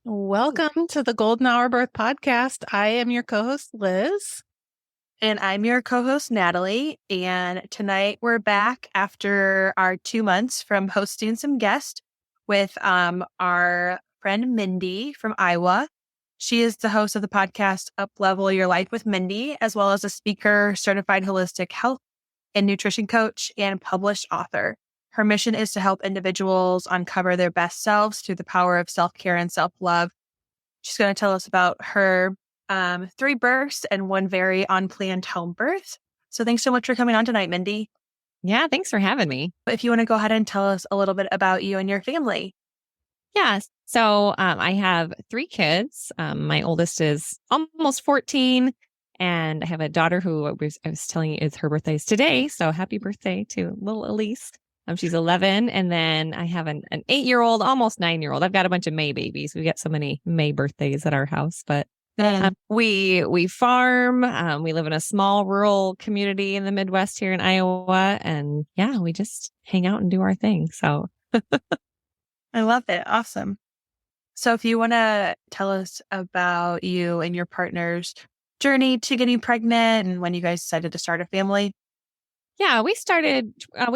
Welcome to the Golden Hour Birth Podcast. I am your co-host, Liz. And I'm your co-host, Natalie. And tonight we're back after our 2 months from hosting some guests with our friend Mindy from Iowa. She is the host of the podcast Up Level Your Life with Mindy, as well as a speaker, certified holistic health and nutrition coach, and published author. Her mission is to help individuals uncover their best selves through the power of self-care and self-love. She's going to tell us about her 3 births and 1 very unplanned home birth. So thanks so much for coming on tonight, Mindy. Yeah, thanks for having me. If you want to go ahead and tell us a little bit about you and your family. Yeah, so I have 3 kids. My oldest is almost 14, and I have a daughter who I was telling you is her birthday is today. So happy birthday to little Elise. She's 11, and then I have an 8-year-old, almost 9-year-old. I've got a bunch of May babies. We get so many May birthdays at our house, but we farm. We live in a small rural community in the Midwest here in Iowa, and yeah, we just hang out and do our thing. So I love it. Awesome. So if you want to tell us about you and your partner's journey to getting pregnant and when you guys decided to start a family. Yeah, we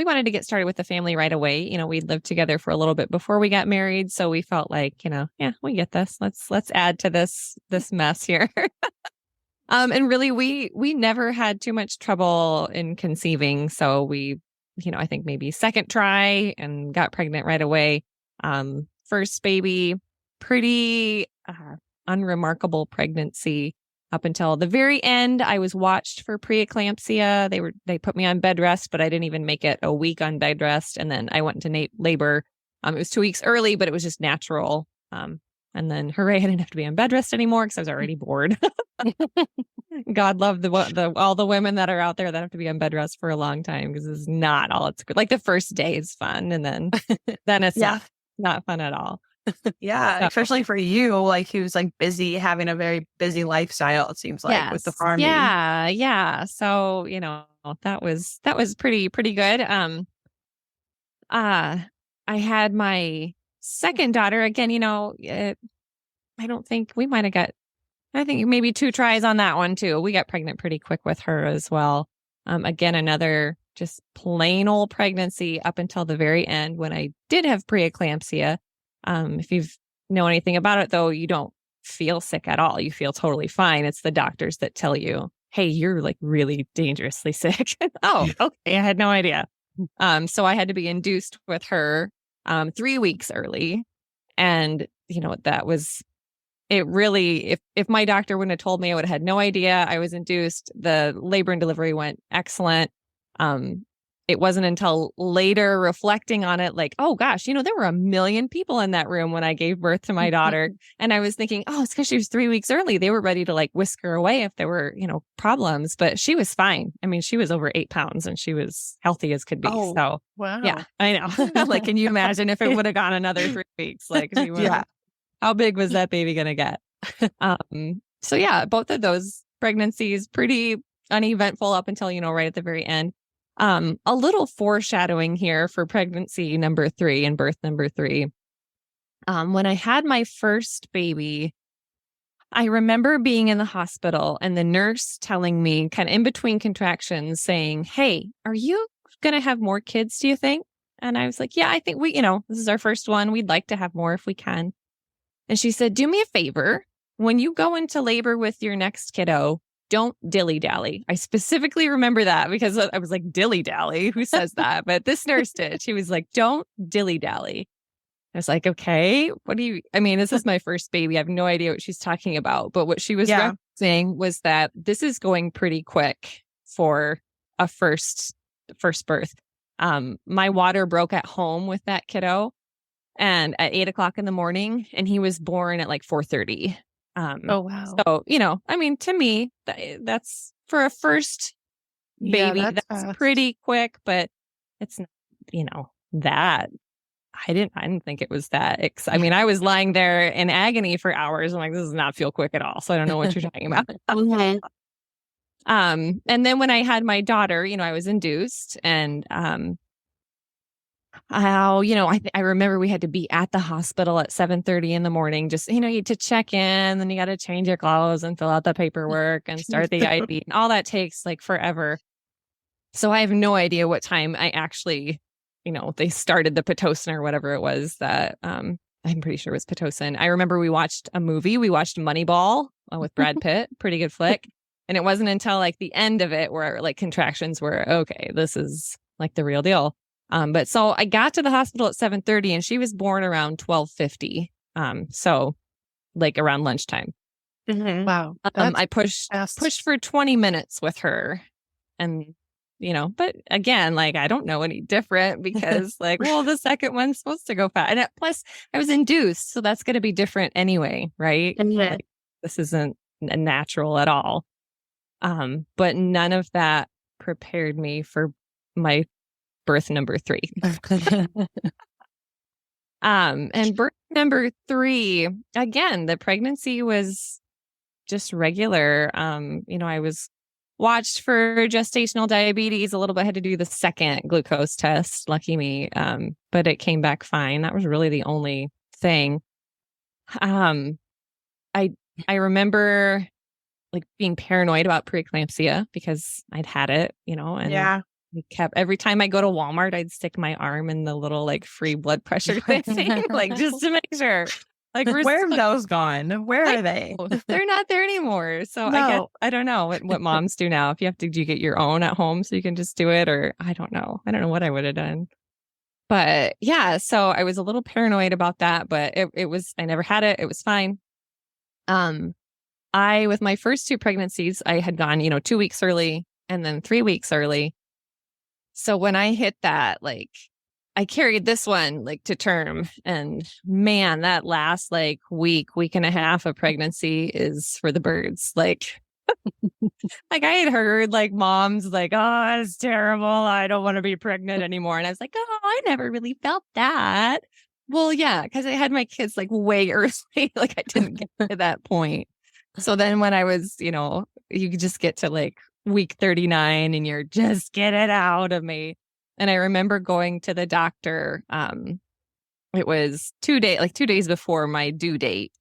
wanted to get started with the family right away. We'd lived together for a little bit before we got married. So we felt like, yeah, we get this. Let's add to this mess here. And really we never had too much trouble in conceiving. So we, I think maybe second try and got pregnant right away. First baby, pretty unremarkable pregnancy. Up until the very end, I was watched for preeclampsia. They put me on bed rest, but I didn't even make it a week on bed rest. And then I went into labor. It was 2 weeks early, but it was just natural. And then hooray, I didn't have to be on bed rest anymore because I was already bored. God love all the women that are out there that have to be on bed rest for a long time because it's not all it's good. Like the first day is fun, and then it's not fun at all. Yeah, especially for you, like who's like busy, having a very busy lifestyle, it seems like, with the farming. Yeah. So, that was pretty good. I had my second daughter again, I don't think we might have got, I think maybe 2 tries on that one too. We got pregnant pretty quick with her as well. Again, another just plain old pregnancy up until the very end when I did have preeclampsia. If you know anything about it, though, you don't feel sick at all. You feel totally fine. It's the doctors that tell you, hey, you're like really dangerously sick. Oh, okay. I had no idea. So I had to be induced with her 3 weeks early. And, that was it really, if my doctor wouldn't have told me, I would have had no idea I was induced. The labor and delivery went excellent. It wasn't until later reflecting on it, like, oh gosh, there were 1 million people in that room when I gave birth to my daughter. And I was thinking, oh, it's because she was 3 weeks early. They were ready to like whisk her away if there were, problems, but she was fine. I mean, she was over 8 pounds and she was healthy as could be. Oh, so wow. Yeah, I know. Like, can you imagine if it would have gone another 3 weeks? Like, how big was that baby going to get? So yeah, both of those pregnancies, pretty uneventful up until, right at the very end. A little foreshadowing here for pregnancy number 3 and birth number 3. When I had my first baby, I remember being in the hospital and the nurse telling me kind of in between contractions saying, hey, are you going to have more kids, do you think? And I was like, yeah, I think this is our first one. We'd like to have more if we can. And she said, do me a favor. When you go into labor with your next kiddo, don't dilly-dally. I specifically remember that because I was like, dilly-dally? Who says that? But this nurse did. She was like, don't dilly-dally. I was like, okay, this is my first baby. I have no idea what she's talking about. But what she was referencing was that this is going pretty quick for a first birth. My water broke at home with that kiddo and at 8:00 in the morning, and he was born at like 4:30. Oh, wow. So, to me, that's for a first baby, that's pretty quick, but it's not, that I didn't think it was that. I was lying there in agony for hours. I'm like, this does not feel quick at all. So I don't know what you're talking about. And then when I had my daughter, I was induced, and how, I remember we had to be at the hospital at 7:30 in the morning, just, you to check in, then you got to change your clothes and fill out the paperwork and start the IV. And all that takes like forever. So I have no idea what time I actually, they started the Pitocin or whatever it was that I'm pretty sure it was Pitocin. I remember we watched a movie. We watched Moneyball with Brad Pitt. Pretty good flick. And it wasn't until like the end of it where like contractions were, okay, this is like the real deal. But so I got to the hospital at 7:30 and she was born around 12:50. So like around lunchtime. Mm-hmm. Wow. I pushed for 20 minutes with her and, but again, like, I don't know any different because like, well, the second one's supposed to go fast. And plus I was induced. So that's going to be different anyway. Right. Mm-hmm. Like, this isn't natural at all. But none of that prepared me for my birth number 3. And birth number 3, again, the pregnancy was just regular. I was watched for gestational diabetes a little bit, had to do the second glucose test, lucky me. But it came back fine. That was really the only thing. I remember like being paranoid about preeclampsia because I'd had it, and we kept, every time I go to Walmart, I'd stick my arm in the little like free blood pressure thing, like just to make sure. Like, where have those gone? Where are they? They're not there anymore. So I don't know what moms do now. If you have to, do you get your own at home so you can just do it? Or I don't know. I don't know what I would have done. But yeah, so I was a little paranoid about that, but it was, I never had it. It was fine. With my first 2 pregnancies, I had gone, 2 weeks early and then 3 weeks early. So when I hit that, like, I carried this one like to term, and man, that last like week and a half of pregnancy is for the birds. Like, like I had heard like moms like, oh, it's terrible. I don't want to be pregnant anymore. And I was like, oh, I never really felt that. Well, yeah, because I had my kids like way early. Like I didn't get to that point. So then when I was, you could just get to like week 39 and you're just get it out of me. And I remember going to the doctor. It was 2 days before my due date.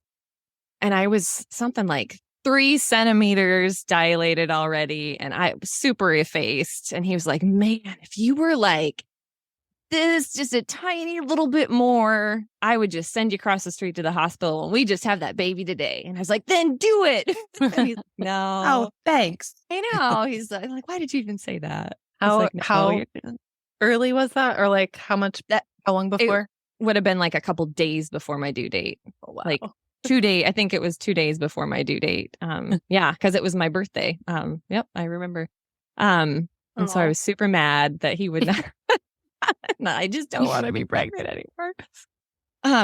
And I was something like 3 centimeters dilated already. And I was super effaced. And he was like, man, if you were like this, just a tiny little bit more, I would just send you across the street to the hospital and we just have that baby today. And I was like, then do it. And he's like, no. Oh, thanks. I know. He's like, why did you even say that? How early was that? Or like how long before? It would have been like a couple days before my due date. Oh, wow. Like 2 days. I think it was 2 days before my due date. Yeah, because it was my birthday. Yep, I remember. And so I was super mad that he would not. No, I just don't want to be pregnant anymore.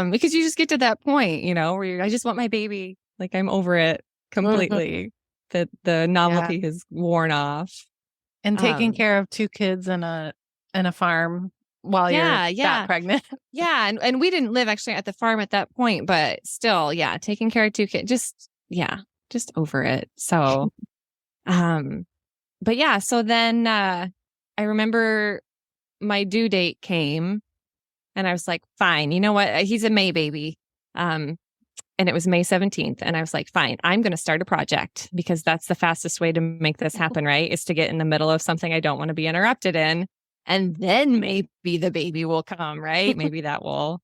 Because you just get to that point, where I just want my baby. Like I'm over it completely. That the novelty has worn off. And taking care of 2 kids in a farm while you're that pregnant. Yeah, and we didn't live actually at the farm at that point, but still, yeah, taking care of 2 kids, just over it. So, but yeah, so then I remember my due date came and I was like, fine, you know what? He's a May baby. And it was May 17th. And I was like, fine, I'm going to start a project because that's the fastest way to make this happen, right? Is to get in the middle of something I don't want to be interrupted in. And then maybe the baby will come, right? Maybe that will.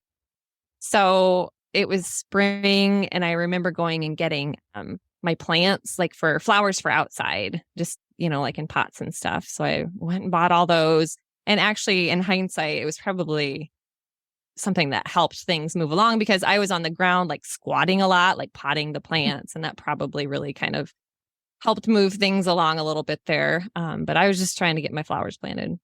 So it was spring. And I remember going and getting my plants, like for flowers for outside, just, like in pots and stuff. So I went and bought all those. And actually, in hindsight, it was probably something that helped things move along because I was on the ground, like squatting a lot, like potting the plants. And that probably really kind of helped move things along a little bit there. But I was just trying to get my flowers planted.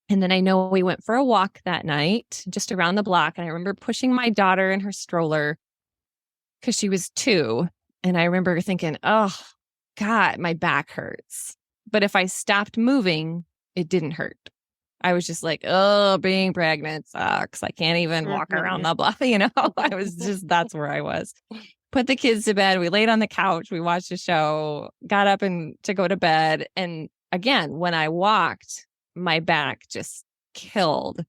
And then I know we went for a walk that night, just around the block. And I remember pushing my daughter in her stroller because she was 2. And I remember thinking, oh, God, my back hurts. But if I stopped moving, it didn't hurt. I was just like, oh, being pregnant sucks. I can't even walk around the block, I was just, that's where I was. Put the kids to bed. We laid on the couch. We watched a show, got up and to go to bed. And again, when I walked, my back just killed.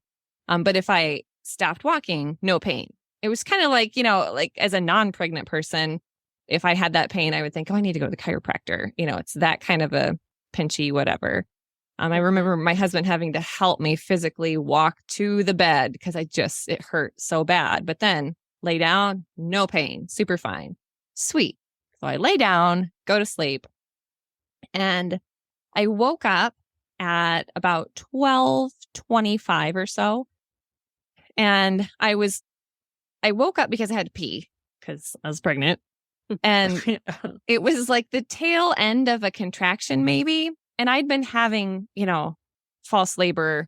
But if I stopped walking, no pain. It was kind of like, like as a non-pregnant person, if I had that pain, I would think, oh, I need to go to the chiropractor. It's that kind of a pinchy, whatever. I remember my husband having to help me physically walk to the bed because it hurt so bad. But then lay down, no pain, super fine. Sweet. So I lay down, go to sleep. And I woke up at about 12:25 or so. And I woke up because I had to pee because I was pregnant. And it was like the tail end of a contraction, maybe. And I'd been having, false labor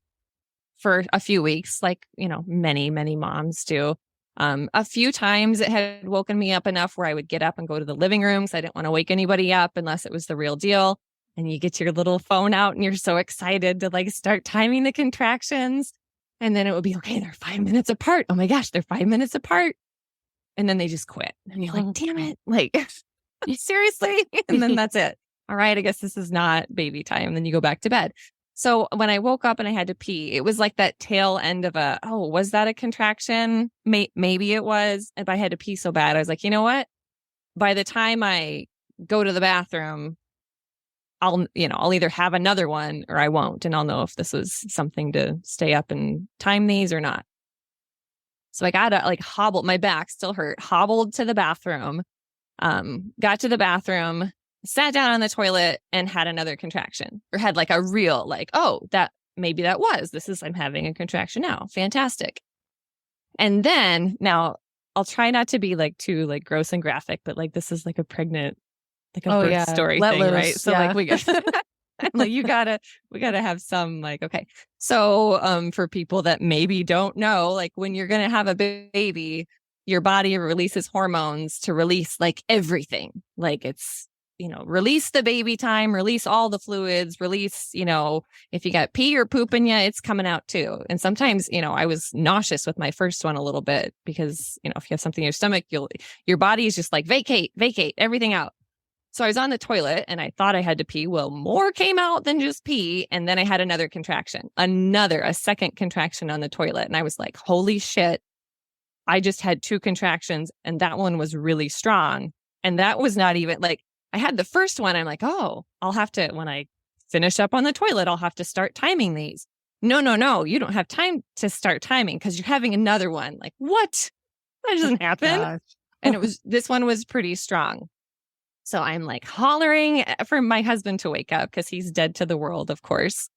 for a few weeks, like, many, many moms do. A few times it had woken me up enough where I would get up and go to the living room because I didn't want to wake anybody up unless it was the real deal. And you get your little phone out and you're so excited to like start timing the contractions. And then it would be, okay, they're 5 minutes apart. Oh my gosh, they're 5 minutes apart. And then they just quit. And you're like, damn it. Like, seriously? And then that's it. All right, I guess this is not baby time. And then you go back to bed. So when I woke up and I had to pee, it was like that tail end of was that a contraction? Maybe it was. If I had to pee so bad, I was like, you know what? By the time I go to the bathroom, I'll either have another one or I won't. And I'll know if this was something to stay up and time these or not. So I got to like hobble, my back still hurt, hobbled to the bathroom, got to the bathroom, sat down on the toilet and had another contraction or had like a real like, I'm having a contraction now. Fantastic. And then now I'll try not to be like too like gross and graphic, but like this is like a pregnant, like a birth story thing, right? So like we got like we gotta have some like, okay. So for people that maybe don't know, like when you're gonna have a baby, your body releases hormones to release like everything. Like it's, release the baby time, release all the fluids, release, if you got pee or poop in you, it's coming out too. And sometimes, I was nauseous with my first one a little bit because, if you have something in your stomach, your body is just like vacate everything out. So I was on the toilet and I thought I had to pee. Well, more came out than just pee. And then I had another contraction, a second contraction on the toilet. And I was like, holy shit, I just had 2 contractions and that one was really strong. And that was not even like, I had the first one. I'm like, oh, I'll have to, when I finish up on the toilet, I'll have to start timing these. No. You don't have time to start timing because you're having another one. Like, what? That doesn't happen. And this one was pretty strong. So I'm like hollering for my husband to wake up because he's dead to the world, of course.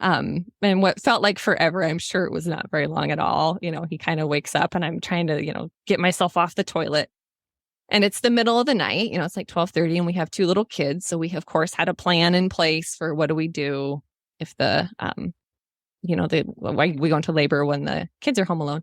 And what felt like forever, I'm sure it was not very long at all. He kind of wakes up and I'm trying to, get myself off the toilet. And it's the middle of the night, it's like 12:30 and we have 2 little kids. So we, of course, had a plan in place for what do we do if we go into labor when the kids are home alone.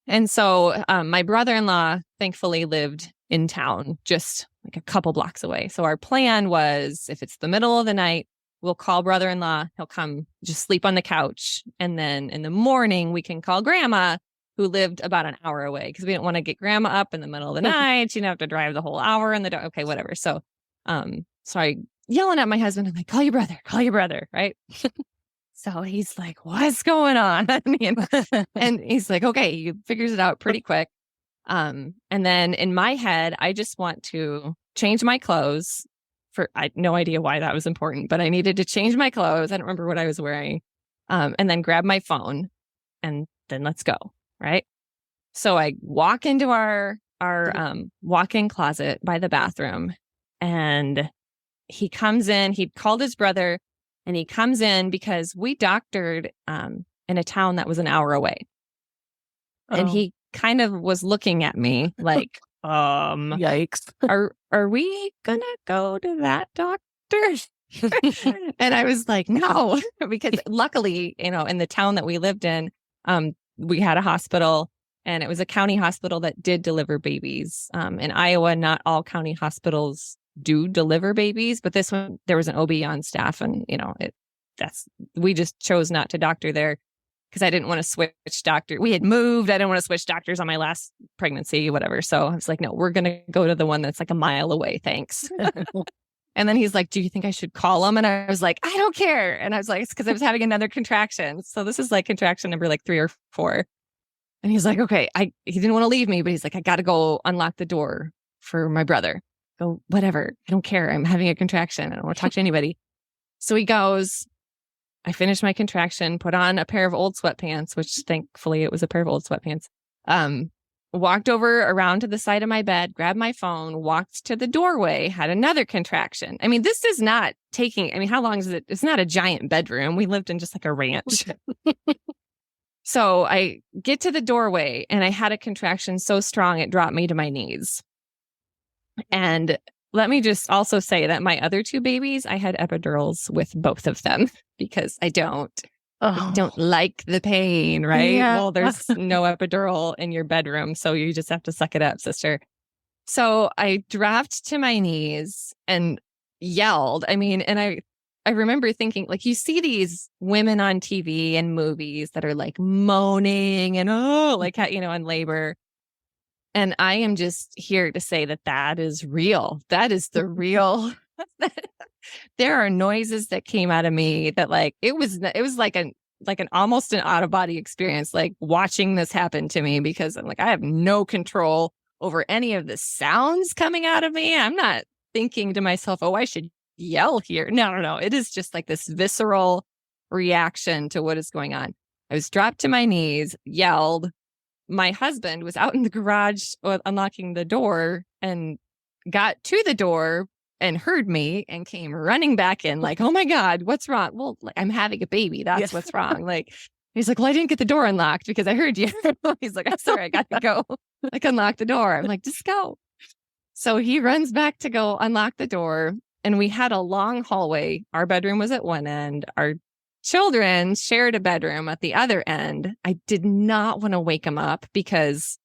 And so my brother-in-law thankfully lived in town, just like a couple blocks away. So our plan was if it's the middle of the night, we'll call brother-in-law. He'll come just sleep on the couch. And then in the morning, we can call grandma who lived about an hour away because we didn't want to get grandma up in the middle of the night. She'd have to drive the whole hour in the dark. Okay, whatever. So I yelling at my husband. I'm like, call your brother. Right. So he's like, what's going on? And he's like, okay, he figures it out pretty quick. And then in my head, I just want to change my clothes I had no idea why that was important, but I needed to change my clothes. I don't remember what I was wearing. And then grab my phone and then let's go. Right. So I walk into our walk-in closet by the bathroom and he comes in, he'd called his brother and he comes in because we doctored in a town that was an hour away. And he kind of was looking at me like, yikes. Are we gonna go to that doctor? And I was like, no, because luckily, in the town that we lived in, we had a hospital and it was a county hospital that did deliver babies. In Iowa, not all county hospitals do deliver babies, but this one, there was an OB on staff and, we just chose not to doctor there because I didn't want to switch doctor. We had moved. I didn't want to switch doctors on my last pregnancy, whatever. So I was like, no, we're going to go to the one that's like a mile away. Thanks. And then he's like, do you think I should call him? And I was like, I don't care. And I was like, it's because I was having another contraction. So this is like contraction number like 3 or 4. And he's like, okay, he didn't want to leave me, but he's like, I got to go unlock the door for my brother. Go, whatever. I don't care. I'm having a contraction. I don't want to talk to anybody. So he goes, I finished my contraction, put on a pair of old sweatpants, which thankfully it was a pair of old sweatpants. Walked over around to the side of my bed, grabbed my phone, walked to the doorway, had another contraction. I mean, this is not how long is it? It's not a giant bedroom. We lived in just like a ranch. So I get to the doorway and I had a contraction so strong it dropped me to my knees. And let me just also say that my other 2 babies, I had epidurals with both of them because I don't like the pain, right? Yeah. Well, there's no epidural in your bedroom, so you just have to suck it up, sister. So I dropped to my knees and yelled. I mean, and I remember thinking, like, you see these women on TV and movies that are like moaning and in labor. And I am just here to say that is real. That is the real. There are noises that came out of me that like it was like an almost an out of body experience, like watching this happen to me, because I'm like, I have no control over any of the sounds coming out of me. I'm not thinking to myself, oh, I should yell here. No. It is just like this visceral reaction to what is going on. I was dropped to my knees, yelled. My husband was out in the garage unlocking the door and got to the door and heard me and came running back in like, oh my God, what's wrong? Well, like, I'm having a baby. That's what's wrong. Like, he's like, well, I didn't get the door unlocked because I heard you. He's like, I'm sorry, I got to go. I can unlock the door. I'm like, just go. So he runs back to go unlock the door. And we had a long hallway. Our bedroom was at one end. Our children shared a bedroom at the other end. I did not want to wake them up because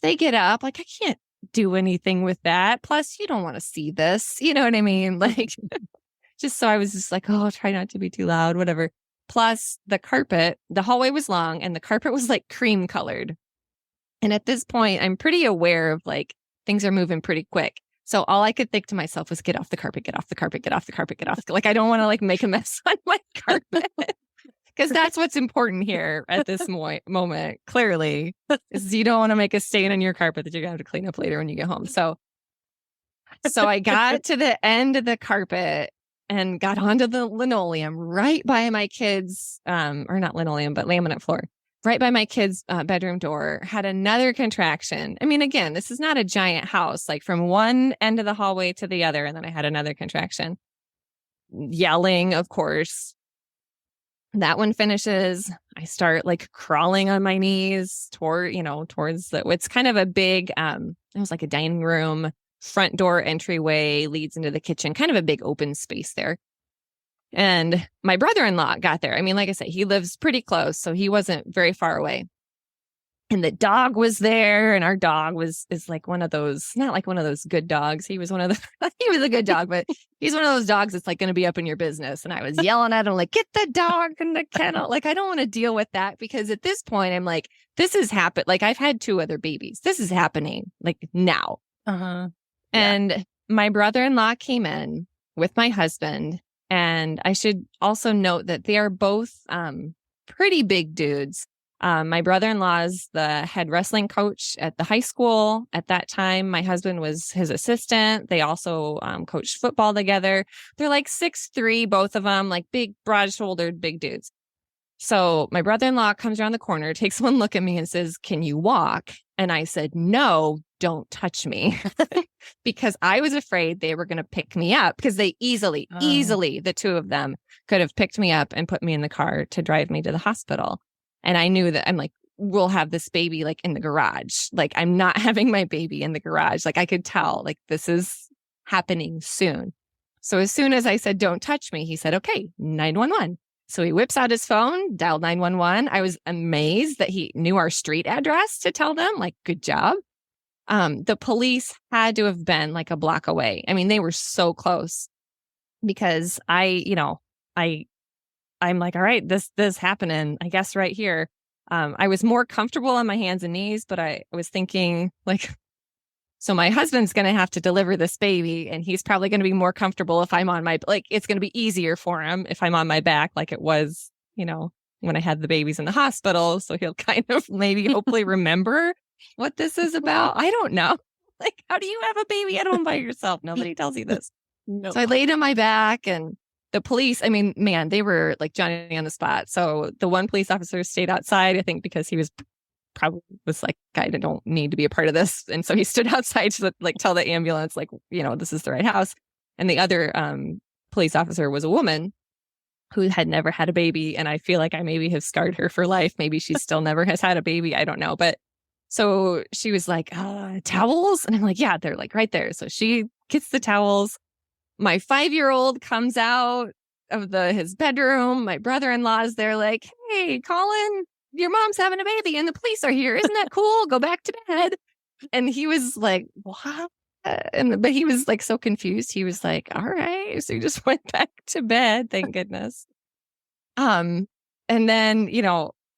they get up. Like, I can't do anything with that. Plus, you don't want to see this. You know what I mean? Like, just so I was just like, oh, try not to be too loud, whatever. Plus, the hallway was long and the carpet was like cream colored. And at this point, I'm pretty aware of like things are moving pretty quick. So all I could think to myself was, get off the carpet, get off the carpet, get off the carpet, get off. Like, I don't want to like make a mess on my carpet. Because that's what's important here at this moment, clearly, is you don't want to make a stain on your carpet that you're going to have to clean up later when you get home. So I got to the end of the carpet and got onto the linoleum right by my kids, or not linoleum, but laminate floor, right by my kids' bedroom door, had another contraction. I mean, again, this is not a giant house, like from one end of the hallway to the other. And then I had another contraction. Yelling, of course. That one finishes. I start like crawling on my knees towards it's kind of a big, it was like a dining room, front door entryway leads into the kitchen, kind of a big open space there. And my brother-in-law got there. I mean, like I said, he lives pretty close, so he wasn't very far away. And the dog was there, and our dog is like one of those, not like one of those good dogs. He was he was a good dog, but he's one of those dogs that's like going to be up in your business. And I was yelling at him, like, get the dog in the kennel. Like, I don't want to deal with that, because at this point, I'm like, this has happened. Like, I've had 2 other babies. This is happening like now. Uh-huh. And my brother-in-law came in with my husband. And I should also note that they are both pretty big dudes. My brother-in-law is the head wrestling coach at the high school. At that time, my husband was his assistant. They also coached football together. They're like 6'3", both of them, like big, broad-shouldered, big dudes. So my brother-in-law comes around the corner, takes one look at me and says, can you walk? And I said, no, don't touch me. Because I was afraid they were going to pick me up, because they easily, the 2 of them could have picked me up and put me in the car to drive me to the hospital. And I knew that I'm like, we'll have this baby like in the garage. Like, I'm not having my baby in the garage. Like, I could tell like this is happening soon. So as soon as I said, don't touch me, he said, okay, 911. So he whips out his phone, dialed 911. I was amazed that he knew our street address to tell them, like, good job. The police had to have been like a block away. I mean, they were so close, because I'm like, all right, this happening, I guess, right here. I was more comfortable on my hands and knees, but I was thinking, like, So my husband's going to have to deliver this baby, and he's probably going to be more comfortable if I'm on my, like, it's going to be easier for him if I'm on my back, like it was, when I had the babies in the hospital. So he'll kind of maybe hopefully remember what this is about. I don't know. Like, how do you have a baby at home by yourself? Nobody tells you this. No. So I laid on my back, and the police, I mean, man, they were like Johnny on the spot. So the one police officer stayed outside, I think, because he was like, I don't need to be a part of this. And so he stood outside to like tell the ambulance, like, this is the right house. And the other police officer was a woman who had never had a baby. And I feel like I maybe have scarred her for life. Maybe she still never has had a baby. I don't know. But so she was like, towels? And I'm like, yeah, they're like right there. So she gets the towels. My 5-year-old comes out of his bedroom. My brother-in-law is there like, hey, Colin, your mom's having a baby and the police are here. Isn't that cool? Go back to bed. And he was like, what? But he was like so confused. He was like, all right. So he just went back to bed. Thank goodness. And then,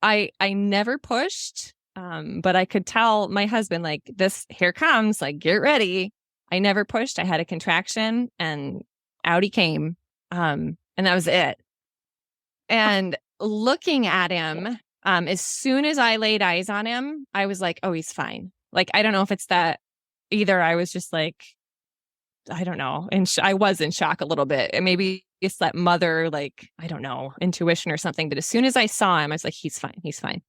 I never pushed, but I could tell my husband, like, this, here comes, like, get ready. I never pushed. I had a contraction and out he came. And that was it. And looking at him, as soon as I laid eyes on him, I was like, oh, he's fine. Like, I don't know if it's that either. I was just like, I don't know. And I was in shock a little bit. And maybe it's that mother, like, I don't know, intuition or something. But as soon as I saw him, I was like, he's fine. He's fine.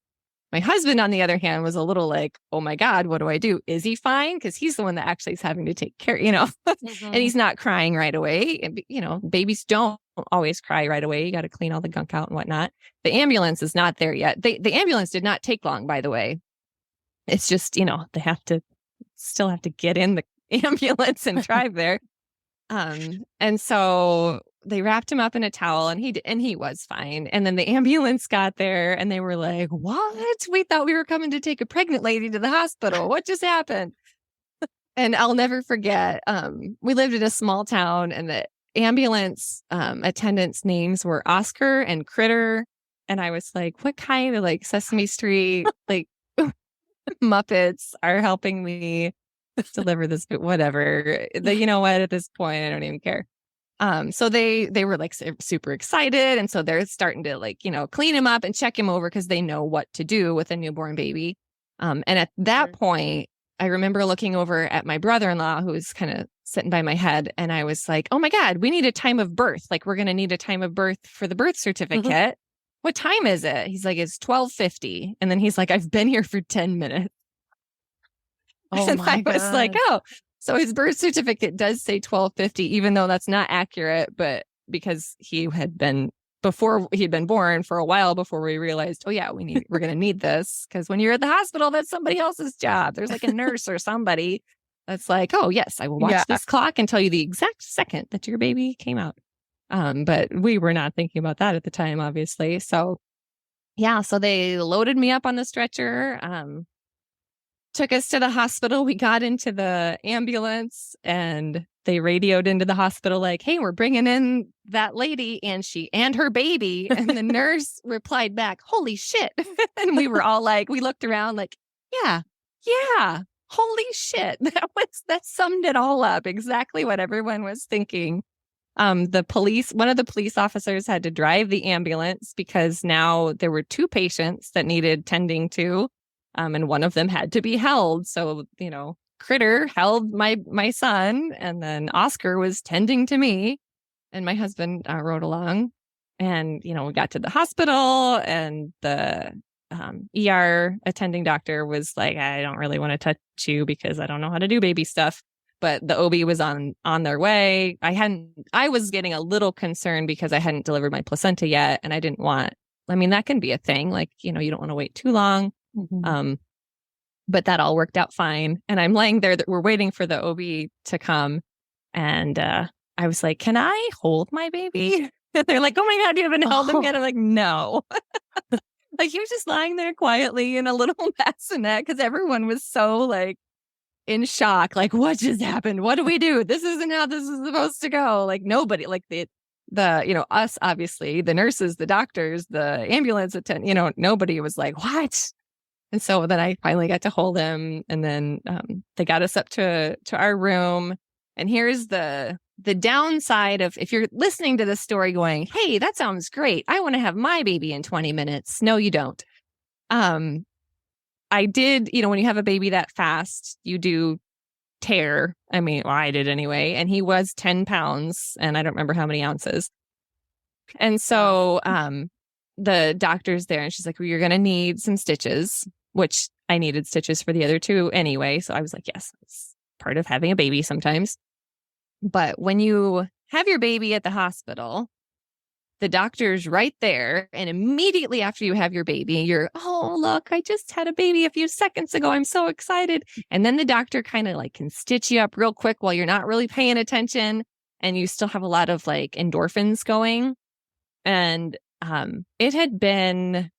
My husband, on the other hand, was a little like, oh my God, what do I do? Is he fine? Because he's the one that actually is having to take care, Mm-hmm. And he's not crying right away. And, babies don't always cry right away. You got to clean all the gunk out and whatnot. The ambulance is not there yet. The ambulance did not take long, by the way. It's just, they still have to get in the ambulance and drive there. And so they wrapped him up in a towel, and he was fine. And then the ambulance got there, and they were like, what? We thought we were coming to take a pregnant lady to the hospital. What just happened? And I'll never forget, we lived in a small town, and the ambulance attendants' names were Oscar and Critter. And I was like, what kind of like Sesame Street, like Muppets are helping me deliver this, but whatever. You know what? At this point, I don't even care. So they were like super excited. And so they're starting to like, clean him up and check him over because they know what to do with a newborn baby. And at that point, I remember looking over at my brother-in-law, who was kind of sitting by my head. And I was like, oh my God, we need a time of birth. Like, we're going to need a time of birth for the birth certificate. Mm-hmm. What time is it? He's like, it's 12:50. And then he's like, I've been here for 10 minutes. Oh and my God. I was like, oh, so his birth certificate does say 12:50, even though that's not accurate. But because before he'd been born for a while before we realized, oh yeah, we're going to need this. Because when you're at the hospital, that's somebody else's job. There's like a nurse or somebody that's like, oh yes, I will watch this clock and tell you the exact second that your baby came out. But we were not thinking about that at the time, obviously. So yeah, so they loaded me up on the stretcher, took us to the hospital. We got into the ambulance, and they radioed into the hospital like, hey, we're bringing in that lady and her baby. And the nurse replied back, holy shit. And we were all like, we looked around like, yeah, holy shit. That summed it all up. Exactly what everyone was thinking. One of the police officers had to drive the ambulance because now there were 2 patients that needed tending to. And one of them had to be held. So, Critter held my son, and then Oscar was tending to me, and my husband rode along. And, we got to the hospital, and the ER attending doctor was like, I don't really want to touch you because I don't know how to do baby stuff. But the OB was on their way. I was getting a little concerned because I hadn't delivered my placenta yet, and I didn't want, that can be a thing. Like, you don't want to wait too long. Mm-hmm. But that all worked out fine. And I'm laying there we're waiting for the OB to come. And I was like, can I hold my baby? And they're like, oh my God, you haven't held him yet? I'm like, no. Like, he was just lying there quietly in a little bassinet because everyone was so like in shock. Like, what just happened? What do we do? This isn't how this is supposed to go. Like, nobody, like the us, obviously, the nurses, the doctors, the ambulance attendant, nobody was like, what? And so then I finally got to hold him, and then they got us up to our room. And here's the downside of, if you're listening to this story going, hey, that sounds great, I want to have my baby in 20 minutes. No, you don't. I did, when you have a baby that fast, you do tear. I mean, well, I did anyway. And he was 10 pounds and I don't remember how many ounces. And so the doctor's there and she's like, well, you're going to need some stitches, which I needed stitches for the other two anyway. So I was like, yes, it's part of having a baby sometimes. But when you have your baby at the hospital, the doctor's right there. And immediately after you have your baby, you're, oh, look, I just had a baby a few seconds ago. I'm so excited. And then the doctor kind of like can stitch you up real quick while you're not really paying attention. And you still have a lot of like endorphins going. And it had been,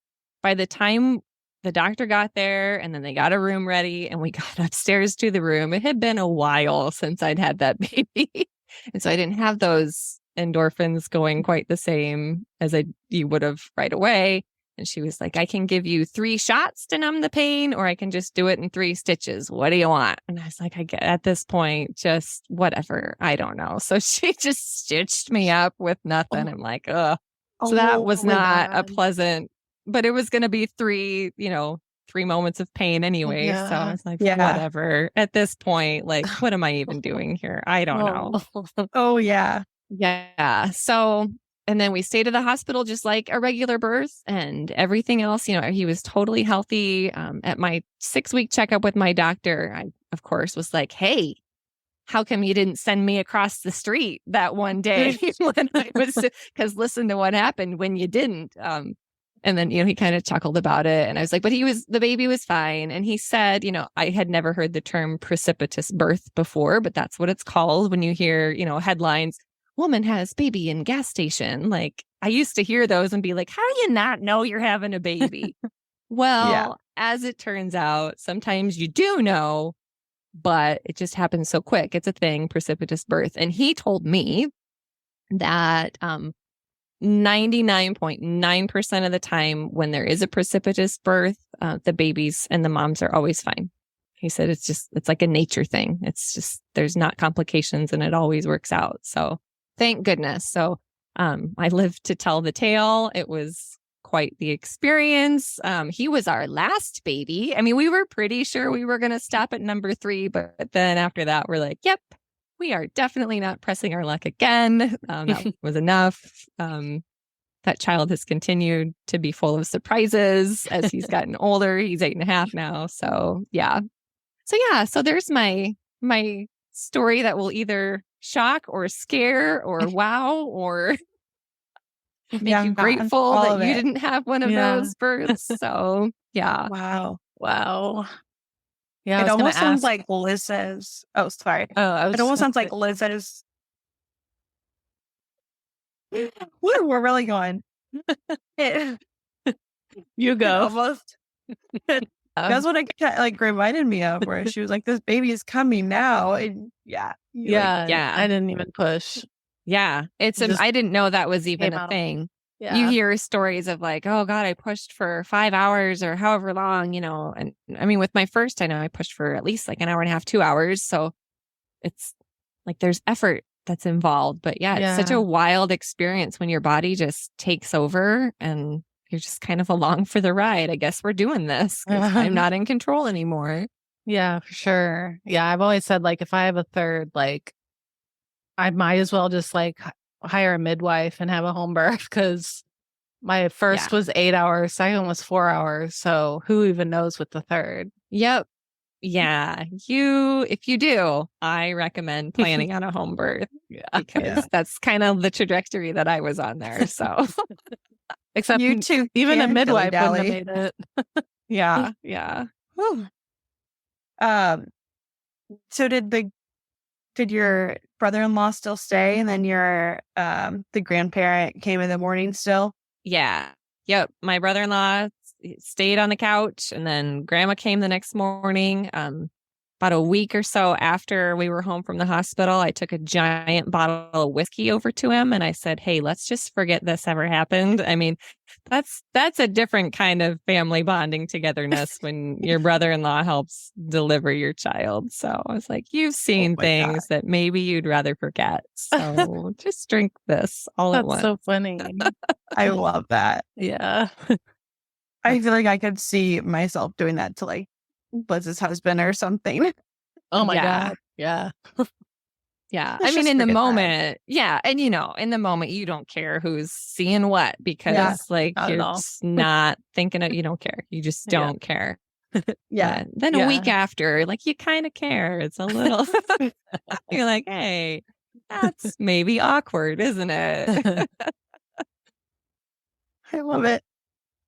by the time the doctor got there and then they got a room ready and we got upstairs to the room, it had been a while since I'd had that baby. And so I didn't have those endorphins going quite the same as you would have right away. And she was like, I can give you 3 shots to numb the pain, or I can just do it in 3 stitches. What do you want? And I was like, I get, at this point, just whatever. I don't know. So she just stitched me up with nothing. I'm like, ugh. So that was not a pleasant, but it was going to be 3 moments of pain anyway. Yeah. So I was like, whatever. At this point, like, what am I even doing here? I don't know. Oh, yeah. Yeah. So, and then we stayed at the hospital just like a regular birth and everything else. He was totally healthy. At my 6-week checkup with my doctor, I, of course, was like, hey, how come you didn't send me across the street that one day when I was, because listen to what happened when you didn't. And then, he kind of chuckled about it. And I was like, but the baby was fine. And he said, I had never heard the term precipitous birth before, but that's what it's called when you hear, headlines, woman has baby in gas station. Like, I used to hear those and be like, how do you not know you're having a baby? Well, as it turns out, sometimes you do know, but it just happens so quick. It's a thing, precipitous birth. And he told me that 99.9% of the time when there is a precipitous birth, the babies and the moms are always fine. He said it's like a nature thing. It's just, there's not complications and it always works out. So thank goodness. So I lived to tell the tale. It was quite the experience. He was our last baby. I mean, we were pretty sure we were going to stop at number 3, but then after that, we're like, yep, we are definitely not pressing our luck again. That was enough. That child has continued to be full of surprises as he's gotten older. He's 8.5 now. So yeah. So there's my story that will either shock or scare or wow or make you grateful that you didn't have one of those births. So yeah. Wow. Yeah, it almost sounds like Liz's. Oh, sorry. It almost sounds like Liz's. Woo, we're really going. You go. Almost. That's what it like reminded me of, where she was like, "This baby is coming now," and I didn't even push. Yeah, I didn't know that was even a thing. Yeah. You hear stories of like, oh God, I pushed for 5 hours or however long, and I mean, with my first, I know I pushed for at least like an hour and a half, 2 hours. So it's like there's effort that's involved. But it's such a wild experience when your body just takes over and you're just kind of along for the ride. I guess we're doing this because I'm not in control anymore. Yeah, for sure. Yeah, I've always said like if I have a third, like I might as well just like hire a midwife and have a home birth, because my first was 8 hours, second was 4 hours. So who even knows with the third? Yep. Yeah. If you do, I recommend planning on a home birth because that's kind of the trajectory that I was on there. So except you too, even a midwife wouldn't have made it. Yeah. Whew. So did your brother-in-law still stay, and then your the grandparent came in the morning still? Yeah. Yep. My brother-in-law stayed on the couch, and then grandma came the next morning. about a week or so after we were home from the hospital, I took a giant bottle of whiskey over to him and I said, hey, let's just forget this ever happened. I mean, that's a different kind of family bonding togetherness when your brother-in-law helps deliver your child. So I was like, you've seen things that maybe you'd rather forget. So just drink this all at once. That's so funny. I love that. Yeah. I feel like I could see myself doing that to like Liz's husband or something. Oh my God. Yeah. Yeah. Let's I mean, just in the forget that. moment, yeah. And in the moment, you don't care who's seeing what because like not at you're all. just not thinking of, you don't care. You just don't care. Yeah. But then a week after, like you kind of care. It's a little, you're like, hey, that's maybe awkward, isn't it? I love it.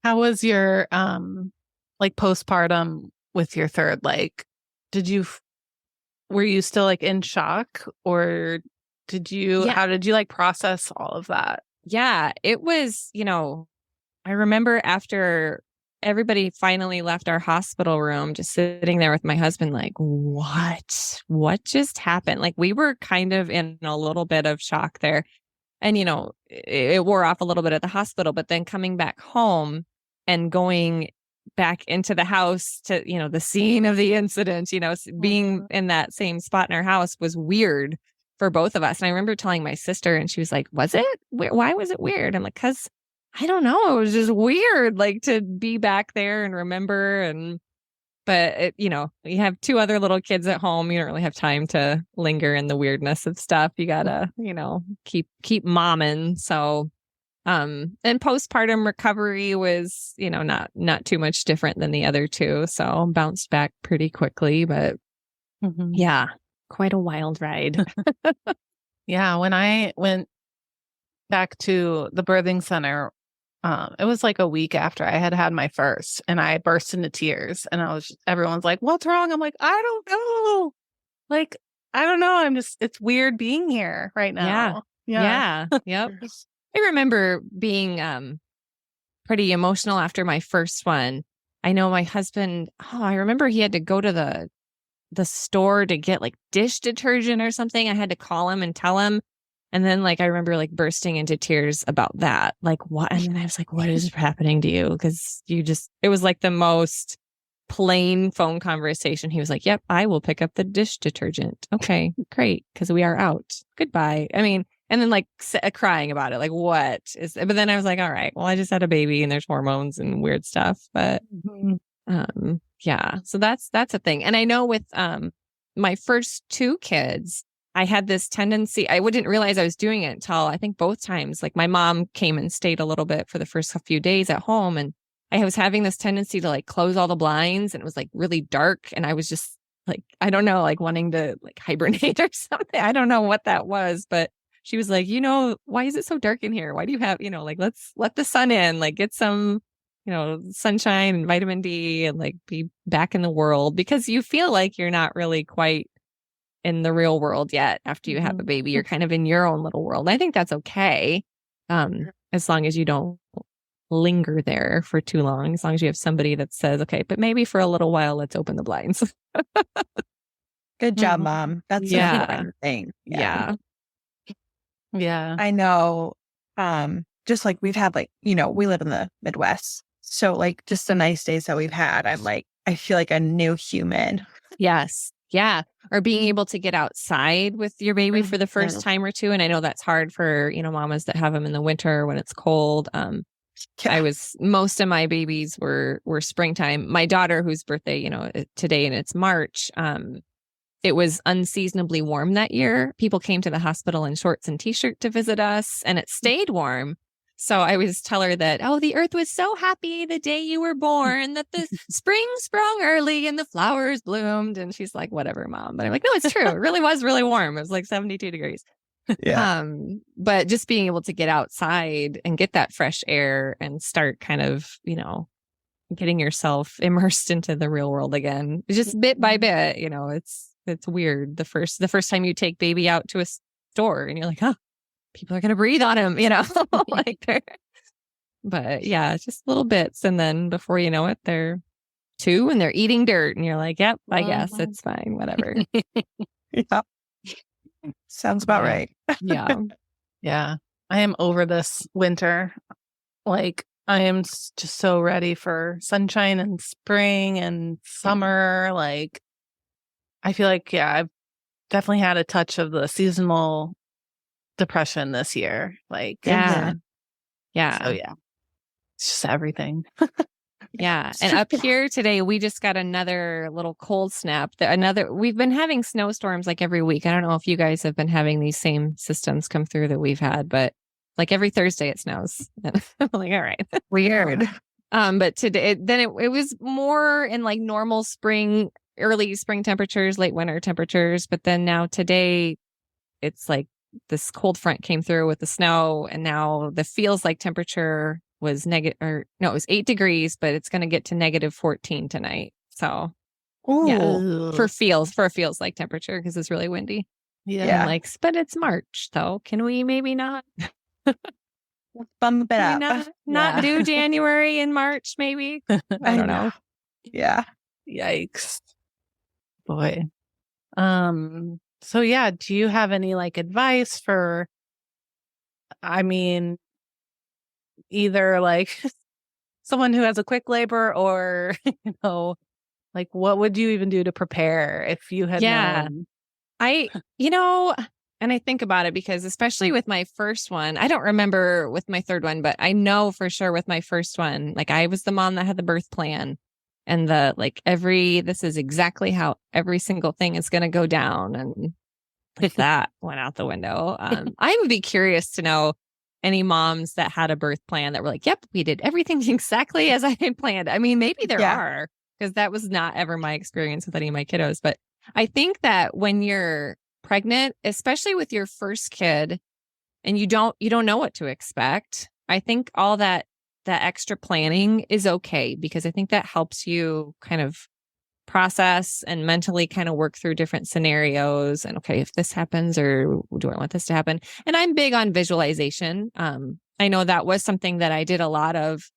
How was your like postpartum with your third? Like, were you still like in shock, or how did you like process all of that? Yeah, it was, I remember after everybody finally left our hospital room, just sitting there with my husband, like, what just happened? Like we were kind of in a little bit of shock there. And, it wore off a little bit at the hospital, but then coming back home and going back into the house to, the scene of the incident, being in that same spot in our house was weird for both of us. And I remember telling my sister and she was like, was it? Why was it weird? I'm like, cause I don't know. It was just weird, like to be back there and remember. But you have two other little kids at home. You don't really have time to linger in the weirdness of stuff. You gotta, keep momming. So, and postpartum recovery was, not too much different than the other two. So bounced back pretty quickly, but yeah, quite a wild ride. Yeah. When I went back to the birthing center, it was like a week after I had my first, and I burst into tears, and everyone's like, what's wrong? I'm like, I don't know. Like, I don't know. It's weird being here right now. Yeah. Yep. I remember being, pretty emotional after my first one. I know my husband, I remember he had to go to the store to get like dish detergent or something. I had to call him and tell him. And then like, I remember like bursting into tears about that. Like what? And then I was like, what is happening to you? Cause it was like the most plain phone conversation. He was like, yep, I will pick up the dish detergent. Okay, great. Cause we are out. Goodbye. I mean, and then like crying about it. Like but then I was like, all right, well, I just had a baby and there's hormones and weird stuff. But yeah, so that's a thing. And I know with my first two kids, I had this tendency, I wouldn't realize I was doing it until I think both times, like my mom came and stayed a little bit for the first few days at home. And I was having this tendency to like close all the blinds, and it was like really dark. And I was just like, I don't know, like wanting to like hibernate or something. I don't know what that was, but she was like, why is it so dark in here? Why do you have, like, let's let the sun in, like get some, sunshine and vitamin D and like be back in the world, because you feel like you're not really quite in the real world yet. After you have a baby, you're kind of in your own little world. I think that's okay. As long as you don't linger there for too long, as long as you have somebody that says, okay, but maybe for a little while, let's open the blinds. Good job, Mom. That's the important thing. Yeah. I know. Just like we've had like, we live in the Midwest. So like just the nice days that we've had, I feel like a new human. Yes. Yeah. Or being able to get outside with your baby for the first time or two. And I know that's hard for, mamas that have them in the winter when it's cold. Most of my babies were springtime. My daughter, whose birthday, today, and it's March, it was unseasonably warm that year. People came to the hospital in shorts and t-shirt to visit us, and it stayed warm. So I always tell her that, the earth was so happy the day you were born, that the spring sprung early and the flowers bloomed. And she's like, whatever, Mom. But I'm like, no, it's true. It really was really warm. It was like 72 degrees. Yeah. But just being able to get outside and get that fresh air and start kind of, getting yourself immersed into the real world again, just bit by bit, it's weird. The first time you take baby out to a store and you're like, people are going to breathe on him, but yeah, just little bits. And then before you know it, they're 2 and they're eating dirt. And you're like, yep, I guess it's fine. Whatever. Yeah. Sounds about right. Yeah. Yeah. I am over this winter. Like, I am just so ready for sunshine and spring and summer. Like, I feel like, I've definitely had a touch of the seasonal depression this year. Like, Yeah. So, it's just everything. Yeah. And up here today, we just got another little cold snap. We've been having snowstorms like every week. I don't know if you guys have been having these same systems come through that we've had, but like every Thursday it snows. I'm like, all right. Weird. But today, it was more in like normal spring, early spring temperatures, late winter temperatures. But then now today, it's like this cold front came through with the snow, and now the feels like temperature was it was 8 degrees, but it's going to get to -14 tonight. So for a feels like temperature, because it's really windy. Yeah. I'm like, but it's March, though. Can we maybe not bump it up? Not do January and March, maybe? I don't know. Yeah. Yikes. Boy. So do you have any like advice for, I mean, either like someone who has a quick labor, or, like what would you even do to prepare if you had known? And I think about it because especially with my first one, I don't remember with my third one, but I know for sure with my first one, like I was the mom that had the birth plan, and this is exactly how every single thing is going to go down. And like that went out the window. I would be curious to know any moms that had a birth plan that were like, yep, we did everything exactly as I had planned. I mean, maybe there are, because that was not ever my experience with any of my kiddos. But I think that when you're pregnant, especially with your first kid, and you don't know what to expect, I think all that extra planning is okay, because I think that helps you kind of process and mentally kind of work through different scenarios. And okay, if this happens, or do I want this to happen? And I'm big on visualization. I know that was something that I did a lot of.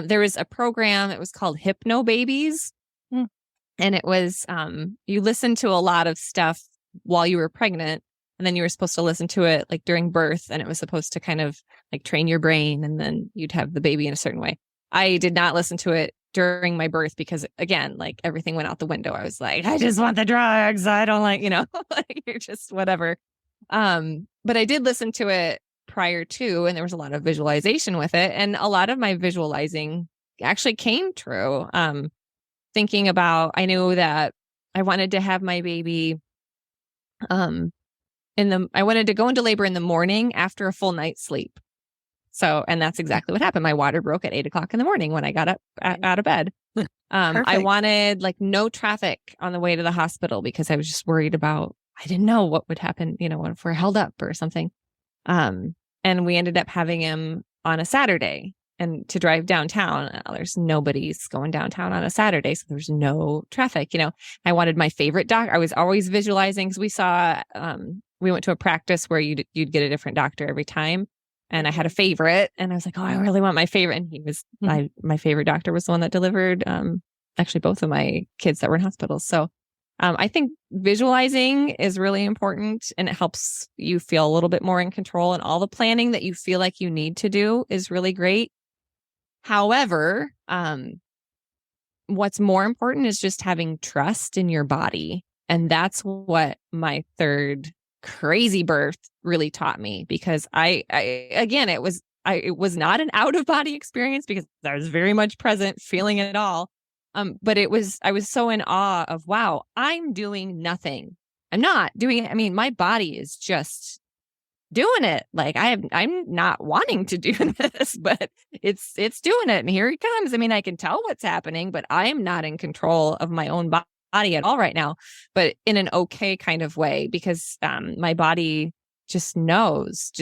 There was a program, it was called Hypno Babies. And it was, you listen to a lot of stuff while you were pregnant, and then you were supposed to listen to it like during birth, and it was supposed to kind of like train your brain, and then you'd have the baby in a certain way. I did not listen to it during my birth because, again, like everything went out the window. I was like, I just want the drugs. I don't like, like you're just whatever. But I did listen to it prior to, and there was a lot of visualization with it. And a lot of my visualizing actually came true. Thinking about, I knew that I wanted to have my baby, I wanted to go into labor in the morning after a full night's sleep. So, and that's exactly what happened. My water broke at 8 o'clock in the morning when I got up out of bed. I wanted like no traffic on the way to the hospital, because I was just worried about, I didn't know what would happen, if we're held up or something. And we ended up having him on a Saturday, and to drive downtown, there's nobody's going downtown on a Saturday. So there's no traffic. I wanted my favorite doc. I was always visualizing, because we went to a practice where you'd get a different doctor every time. And I had a favorite, and I was like, oh, I really want my favorite. And he was, my favorite doctor was the one that delivered, actually both of my kids that were in hospitals. So, I think visualizing is really important, and it helps you feel a little bit more in control, and all the planning that you feel like you need to do is really great. However, what's more important is just having trust in your body. And that's what my third crazy birth really taught me, because it was not an out of body experience, because I was very much present, feeling it all. But I was so in awe of, wow, I'm doing nothing. I'm not doing it. I mean, my body is just doing it. Like I'm not wanting to do this, but it's doing it. And here he comes. I mean, I can tell what's happening, but I am not in control of my own body at all right now, but in an okay kind of way, because my body just knows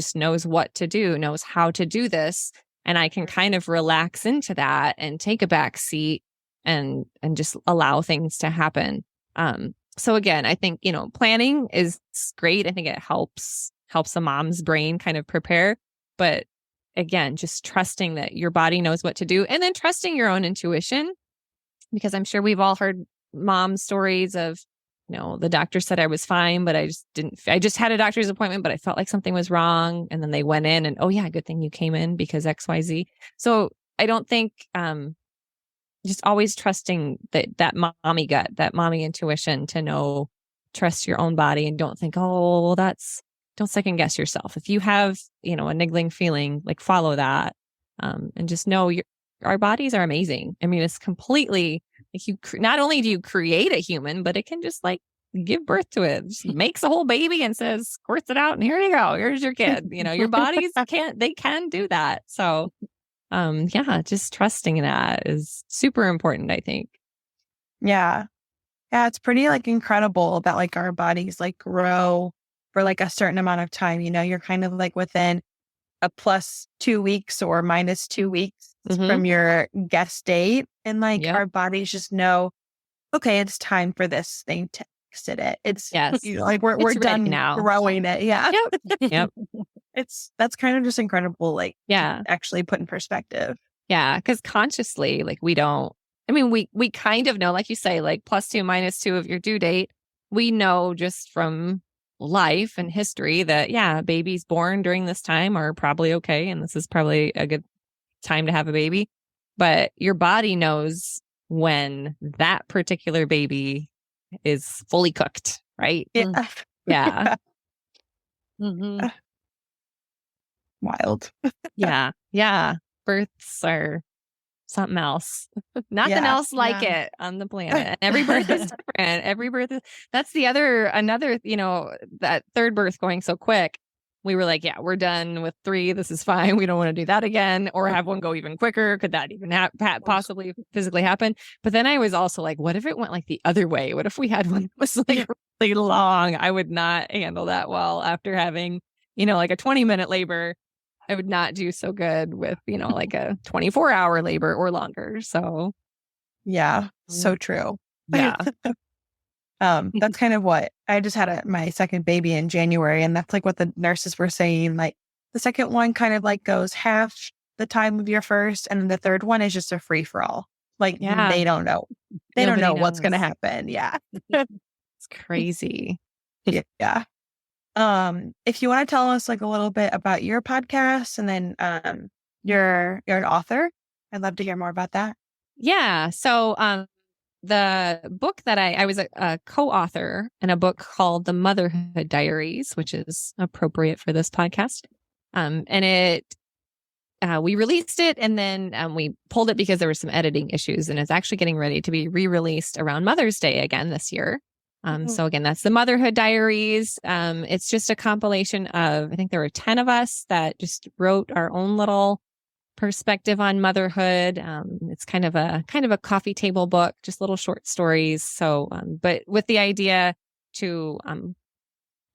what to do, knows how to do this. And I can kind of relax into that and take a back seat and just allow things to happen. So again, I think, planning is great. I think it helps a mom's brain kind of prepare. But again, just trusting that your body knows what to do, and then trusting your own intuition. because I'm sure we've all heard mom stories of, the doctor said I was fine, but I just had a doctor's appointment, but I felt like something was wrong. And then they went in and, oh yeah, good thing you came in because XYZ. So I don't think, just always trusting that mommy gut, that mommy intuition to know, trust your own body and don't think, oh, well, don't second guess yourself. If you have, a niggling feeling, like follow that, and just know our bodies are amazing. I mean, it's completely like not only do you create a human, but it can just like give birth to it. Just makes a whole baby and says, squirts it out, and here you go. Here's your kid. Your bodies can do that. So, just trusting that is super important, I think. Yeah. Yeah. It's pretty like incredible that like our bodies like grow for like a certain amount of time. You're kind of like within a plus 2 weeks or minus 2 weeks from your guest date. And like our bodies just know, okay, it's time for this thing to exit it. It's like we're done now growing it. Yeah. Yep. That's kind of just incredible. Like, actually put in perspective. Yeah. Cause consciously, like we kind of know, like you say, like +2, -2 of your due date. We know just from life and history that, babies born during this time are probably okay. And this is probably a good time to have a baby. But your body knows when that particular baby is fully cooked, right? Yeah. Yeah. Wild. Yeah. Births are something else. Nothing else like it on the planet. And every birth is different. Every birth that's another, that third birth going so quick. We were like, we're done with 3. This is fine. We don't want to do that again or have one go even quicker. Could that even possibly physically happen? But then I was also like, what if it went like the other way? What if we had one that was like really long? I would not handle that well after having, like a 20-minute labor. I would not do so good with, like a 24-hour labor or longer. So. Yeah. So true. Yeah. That's kind of what I just had my second baby in January. And that's like what the nurses were saying. Like the second one kind of like goes half the time of your first. And then the third one is just a free for all. Like they don't know. They don't know what's going to happen. Yeah. It's crazy. Yeah. If you want to tell us like a little bit about your podcast and then you're an author, I'd love to hear more about that. Yeah. So the book that I was a co-author in a book called The Motherhood Diaries, which is appropriate for this podcast. And we released it and then we pulled it because there were some editing issues, and it's actually getting ready to be re-released around Mother's Day again this year. So again, that's the Motherhood Diaries. It's just a compilation of, I think there were 10 of us that just wrote our own little perspective on motherhood. It's kind of a coffee table book, just little short stories. So, but with the idea to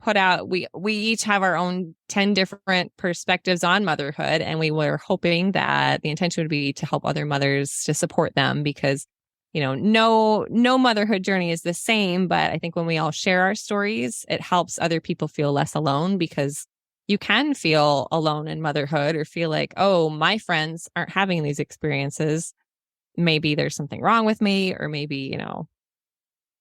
put out, we each have our own 10 different perspectives on motherhood, and we were hoping that the intention would be to help other mothers, to support them, because no motherhood journey is the same, but I think when we all share our stories, it helps other people feel less alone, because you can feel alone in motherhood or feel like, oh, my friends aren't having these experiences. Maybe there's something wrong with me, or maybe,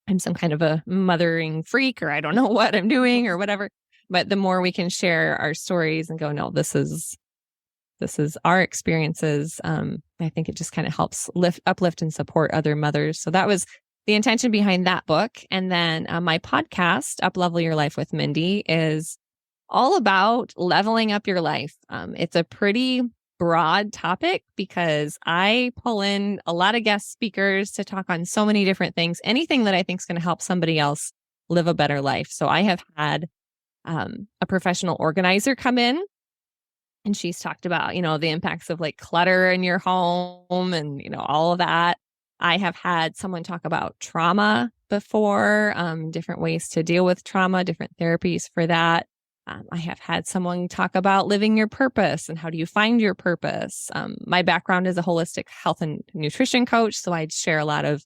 I'm some kind of a mothering freak, or I don't know what I'm doing or whatever. But the more we can share our stories and go, no, this is our experiences. I think it just kind of helps uplift and support other mothers. So that was the intention behind that book. And then my podcast, Up-Level Your Life with Mindy, is all about leveling up your life. It's a pretty broad topic because I pull in a lot of guest speakers to talk on so many different things, anything that I think is going to help somebody else live a better life. So I have had a professional organizer come in, and she's talked about, the impacts of like clutter in your home and, all of that. I have had someone talk about trauma before, different ways to deal with trauma, different therapies for that. I have had someone talk about living your purpose and how do you find your purpose. My background is a holistic health and nutrition coach, so I'd share a lot of,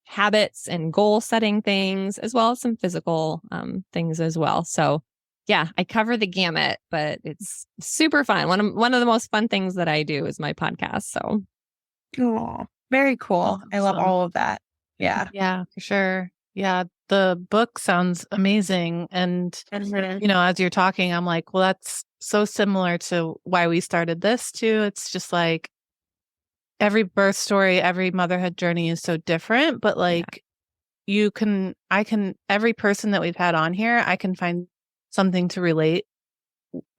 habits and goal setting things, as well as some physical things as well. So yeah, I cover the gamut, but it's super fun. One of the most fun things that I do is my podcast. So, Very cool. I love Awesome. all of that. Yeah. Yeah, for sure. Yeah, the book sounds amazing. And, Mhm. as you're talking, I'm like, well, that's so similar to why we started this too. It's just like every birth story, every motherhood journey is so different, but like every person that we've had on here, I can find something to relate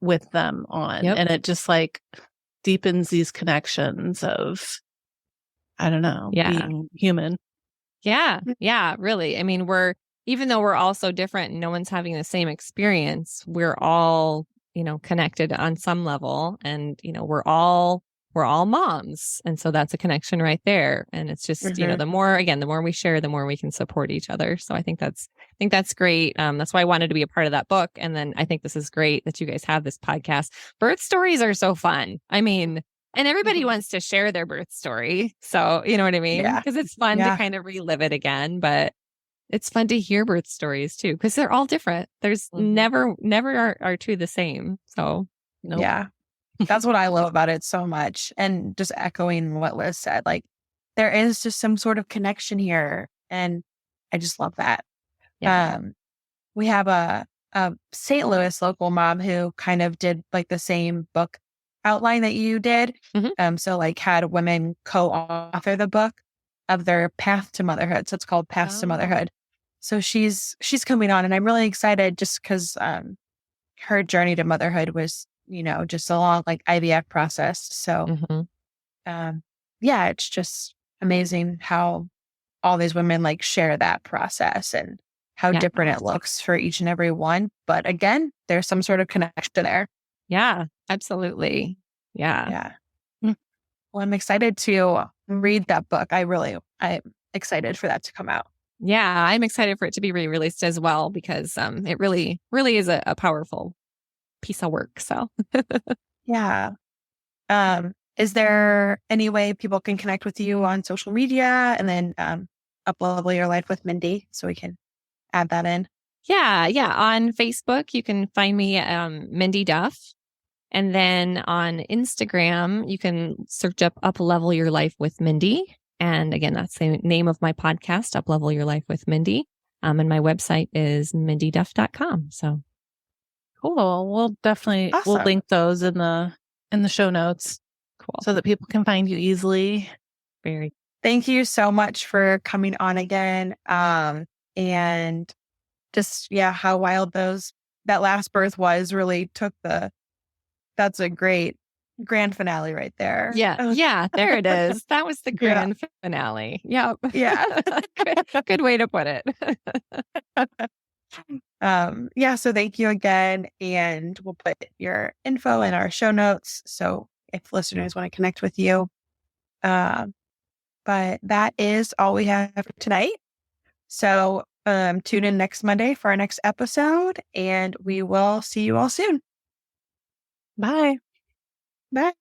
with them on. Yep. And it just like deepens these connections of, I don't know, being human. Yeah. Yeah. Really. I mean, even though we're all so different and no one's having the same experience, we're all, connected on some level. And, we're all moms. And so that's a connection right there. And it's just, the more we share, the more we can support each other. So I think that's great. That's why I wanted to be a part of that book. And then I think this is great that you guys have this podcast. Birth stories are so fun. I mean, and everybody wants to share their birth story. So, you know what I mean? Yeah. Because it's fun to kind of relive it again, but it's fun to hear birth stories too, because they're all different. There's never are two the same. So, nope. Yeah, that's what I love about it so much. And just echoing what Liz said, like there is just some sort of connection here. And I just love that. Yeah. We have a St. Louis local mom who kind of did like the same book outline that you did. So like had women co-author the book of their path to motherhood. So it's called Paths to Motherhood. So she's coming on, and I'm really excited just because her journey to motherhood was, just a long like IVF process. So yeah, it's just amazing how all these women like share that process and how different it looks for each and every one. But again, there's some sort of connection there. Yeah, absolutely. Yeah. Yeah. Well, I'm excited to read that book. I'm excited for that to come out. Yeah, I'm excited for it to be re-released as well, because it really, really is a powerful piece of work. So yeah. Is there any way people can connect with you on social media and then Up-Level Your Life with Mindy, so we can add that in? Yeah. On Facebook, you can find me Mindy Duff. And then on Instagram, you can search Up-Level Your Life with Mindy. And again, that's the name of my podcast, Up-Level Your Life with Mindy. And my website is mindyduff.com. So cool. We'll definitely we'll link those in the show notes. Cool. So that people can find you easily. Thank you so much for coming on again. And just, how wild that last birth was, really that's a great grand finale right there. Yeah. Yeah. There it is. That was the grand finale. Yep. Yeah. Good way to put it. So thank you again. And we'll put your info in our show notes, so if listeners want to connect with you. But that is all we have for tonight. So tune in next Monday for our next episode, and we will see you all soon. Bye. Bye.